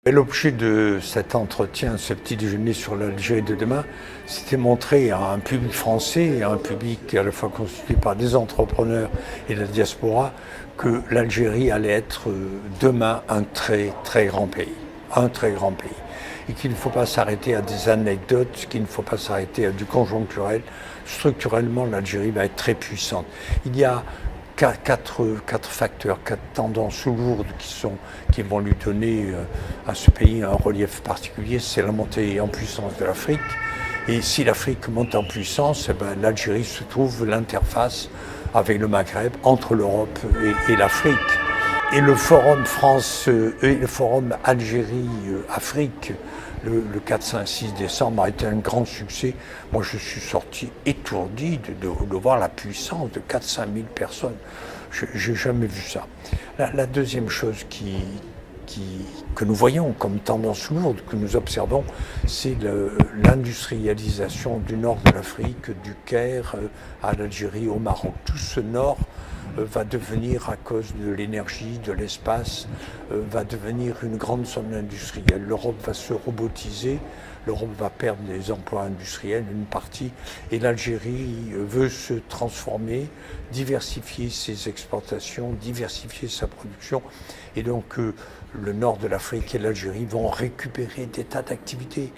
Et l'objet de cet entretien, ce petit déjeuner sur l'Algérie de demain, c'était montrer à un public français et à un public à la fois constitué par des entrepreneurs et de la diaspora que l'Algérie allait être demain un très très grand pays. Un très grand pays. Et qu'il ne faut pas s'arrêter à des anecdotes, qu'il ne faut pas s'arrêter à du conjoncturel. Structurellement, l'Algérie va être très puissante. Il y a quatre facteurs, quatre tendances lourdes qui vont lui donner à ce pays un relief particulier. C'est la montée en puissance de l'Afrique. Et si l'Afrique monte en puissance, l'Algérie se trouve l'interface avec le Maghreb, entre l'Europe et l'Afrique. Et le forum le forum Algérie-Afrique, le 4, 5, 6 décembre a été un grand succès. Moi, je suis sorti étourdi de voir la puissance de 4-5 000 personnes. Je n'ai jamais vu ça. La deuxième chose que nous voyons comme tendance lourde, que nous observons, c'est l'industrialisation du nord de l'Afrique, du Caire à l'Algérie, au Maroc. Tout ce nord va devenir, à cause de l'énergie, de l'espace, va devenir une grande zone industrielle. L'Europe va se robotiser, l'Europe va perdre des emplois industriels, une partie, et l'Algérie veut se transformer, diversifier ses exportations, diversifier sa production, et donc le nord de l'Afrique et l'Algérie vont récupérer des tas d'activités.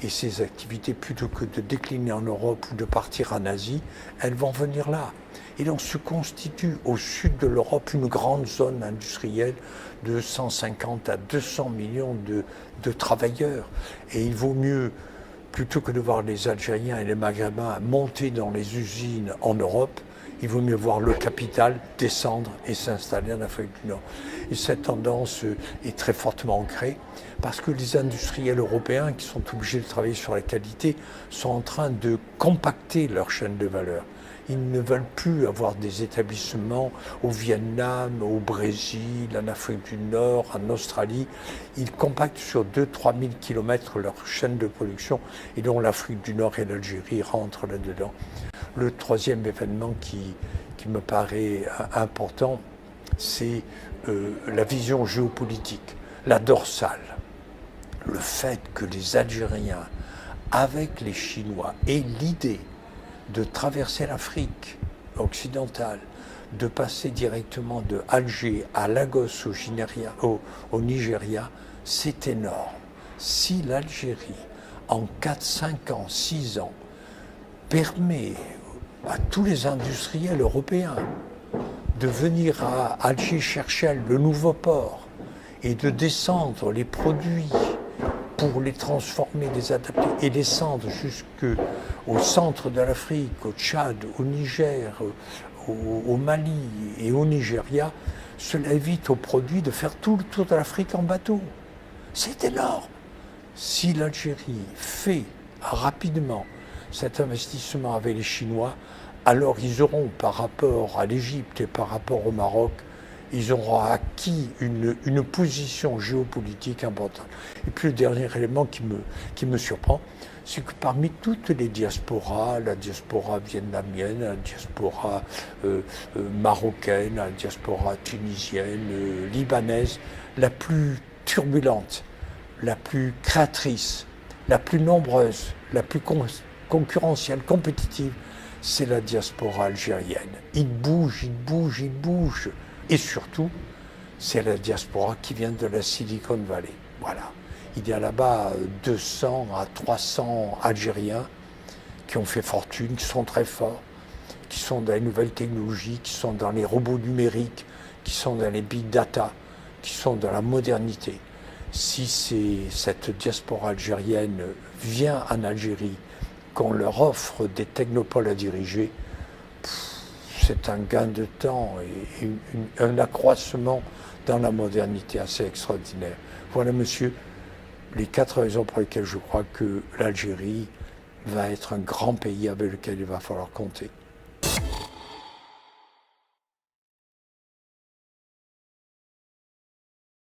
Et ces activités, plutôt que de décliner en Europe ou de partir en Asie, elles vont venir là. Et donc se constitue au sud de l'Europe une grande zone industrielle de 150 à 200 millions de travailleurs. Et il vaut mieux, plutôt que de voir les Algériens et les Maghrébins monter dans les usines en Europe, il vaut mieux voir le capital descendre et s'installer en Afrique du Nord. Et cette tendance est très fortement ancrée parce que les industriels européens qui sont obligés de travailler sur la qualité sont en train de compacter leur chaîne de valeur. Ils ne veulent plus avoir des établissements au Vietnam, au Brésil, en Afrique du Nord, en Australie. Ils compactent sur 2-3 000 kilomètres leur chaîne de production et dont l'Afrique du Nord et l'Algérie rentrent là-dedans. Le troisième événement qui me paraît important, c'est la vision géopolitique, la dorsale. Le fait que les Algériens, avec les Chinois, aient l'idée de traverser l'Afrique occidentale, de passer directement de Alger à Lagos au Nigeria, c'est énorme. Si l'Algérie, en 4, 5 ans, 6 ans, permet à tous les industriels européens de venir à Alger chercher le nouveau port et de descendre les produits pour les transformer, les adapter et descendre jusqu'au centre de l'Afrique, au Tchad, au Niger, au Mali et au Nigeria, cela évite aux produits de faire tout le tour de l'Afrique en bateau. C'est énorme. Si l'Algérie fait rapidement cet investissement avec les Chinois, alors ils auront, par rapport à l'Égypte et par rapport au Maroc, ils auront acquis une position géopolitique importante. Et puis le dernier élément qui me surprend, c'est que parmi toutes les diasporas, la diaspora vietnamienne, la diaspora marocaine, la diaspora tunisienne, libanaise, la plus turbulente, la plus créatrice, la plus nombreuse, la plus concurrentielle, compétitive, c'est la diaspora algérienne. Ils bougent, ils bougent, ils bougent. Et surtout, c'est la diaspora qui vient de la Silicon Valley. Voilà. Il y a là-bas 200 à 300 Algériens qui ont fait fortune, qui sont très forts, qui sont dans les nouvelles technologies, qui sont dans les robots numériques, qui sont dans les big data, qui sont dans la modernité. Si cette diaspora algérienne vient en Algérie, qu'on leur offre des technopoles à diriger, c'est un gain de temps et un accroissement dans la modernité assez extraordinaire. Voilà, monsieur, les 4 raisons pour lesquelles je crois que l'Algérie va être un grand pays avec lequel il va falloir compter.